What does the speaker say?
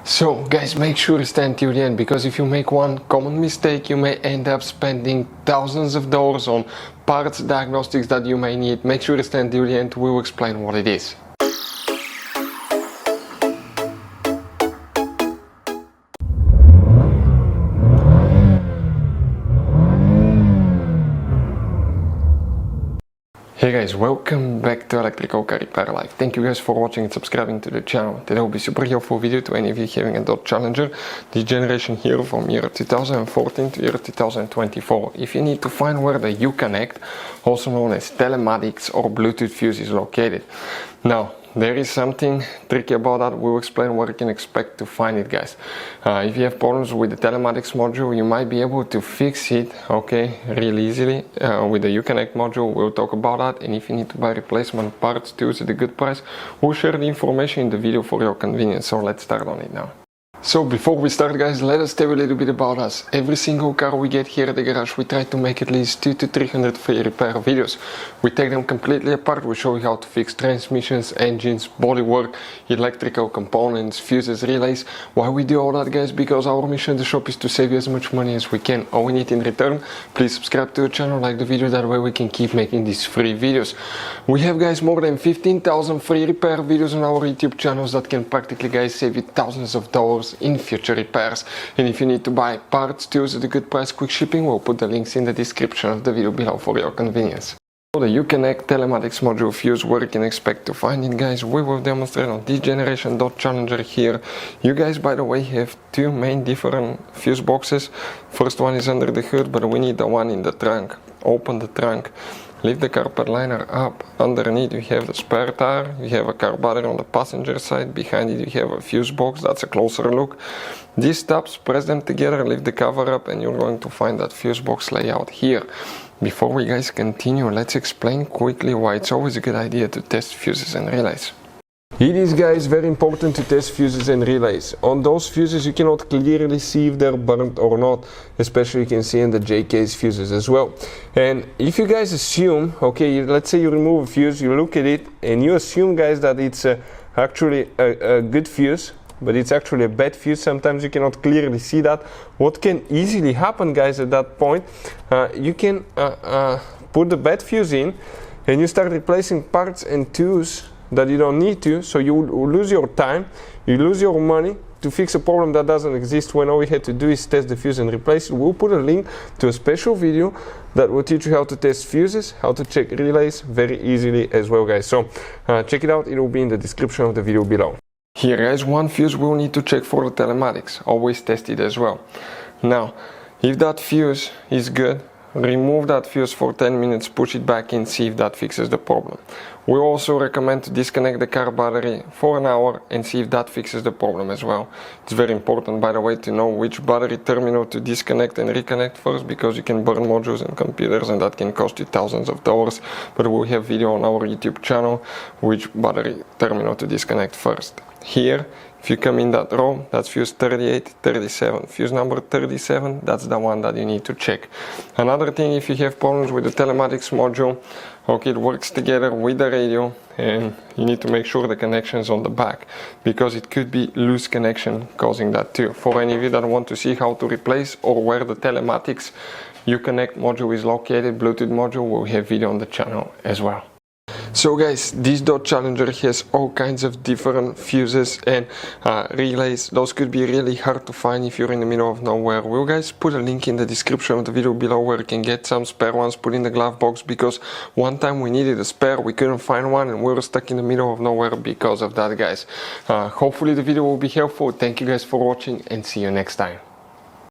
So guys, make sure to stay until the end, because if you make one common mistake, you may end up spending thousands of dollars on parts diagnostics that you may need. Make sure to stay until the end, we will explain what it is. Hey guys, welcome back to Electrical Car Repair Life. Thank you guys for watching and subscribing to the channel. Today will be a super helpful video to any of you having a Dodge Challenger, this generation here from year 2014 to year 2024. If you need to find where the uConnect, also known as Telematics or Bluetooth fuse, is located. Now, there is something tricky about that. We'll explain what you can expect to find it, guys. If you have problems with the telematics module, you might be able to fix it, okay, really easily with the uConnect module. We'll talk about that. And if you need to buy replacement parts too at a good price, we'll share the information in the video for your convenience. So let's start on it now. So before we start, guys, let us tell you a little bit about us. Every single car we get here at the garage, we try to make at least 200 to 300 free repair videos. We take them completely apart. We show you how to fix transmissions, engines, bodywork, electrical components, fuses, relays. Why we do all that, guys? Because our mission at the shop is to save you as much money as we can. All we need in return, please subscribe to the channel, like the video, that way we can keep making these free videos. We have, guys, more than 15,000 free repair videos on our YouTube channels that can practically, guys, save you thousands of dollars in future repairs. And if you need to buy parts, tools at a good price, quick shipping, we'll put the links in the description of the video below for your convenience. So the uConnect telematics module fuse, where you can expect to find it, guys, we will demonstrate on this generation Dodge Challenger here. You guys, by the way, have two main different fuse boxes. First one is under the hood, but we need the one in the trunk. Open the trunk, lift the carpet liner up. Underneath you have the spare tire, you have a car battery on the passenger side, behind it you have a fuse box. That's a closer look. These tabs, press them together, lift the cover up, and you're going to find that fuse box layout here. Before we, guys, continue, let's explain quickly why it's always a good idea to test fuses and relays. It is, guys, very important to test fuses and relays. On those fuses you cannot clearly see if they're burnt or not, especially you can see in the J-case fuses as well. And if you guys assume, okay, let's say you remove a fuse, you look at it and you assume, guys, that it's actually a good fuse, but it's actually a bad fuse. Sometimes you cannot clearly see that. What can easily happen, guys, at that point, you can put the bad fuse in and you start replacing parts and tools that you don't need to, so you lose your time, you lose your money to fix a problem that doesn't exist, when all we had to do is test the fuse and replace it. We'll put a link to a special video that will teach you how to test fuses, how to check relays very easily as well, guys. So check it out, it will be in the description of the video below. Here, guys, one fuse we'll need to check for the telematics. Always test it as well. Now, if that fuse is good, remove that fuse for 10 minutes, push it back in, see if that fixes the problem. We also recommend to disconnect the car battery for an hour and see if that fixes the problem as well. It's very important, by the way, to know which battery terminal to disconnect and reconnect first, because you can burn modules and computers and that can cost you thousands of dollars. But we'll have video on our YouTube channel which battery terminal to disconnect first. Here, if you come in that row, that's fuse 38, 37. Fuse number 37, that's the one that you need to check. Another thing, if you have problems with the telematics module, okay, it works together with the radio, and you need to make sure the connection is on the back, because it could be loose connection causing that too. For any of you that want to see how to replace or where the telematics uConnect module is located, Bluetooth module, we'll have video on the channel as well. So, guys, this Dodge Challenger has all kinds of different fuses and relays. Those could be really hard to find if you're in the middle of nowhere. We'll, guys, put a link in the description of the video below where you can get some spare ones put in the glove box, because one time we needed a spare, we couldn't find one, and we were stuck in the middle of nowhere because of that, guys. Hopefully the video will be helpful. Thank you guys for watching, and see you next time.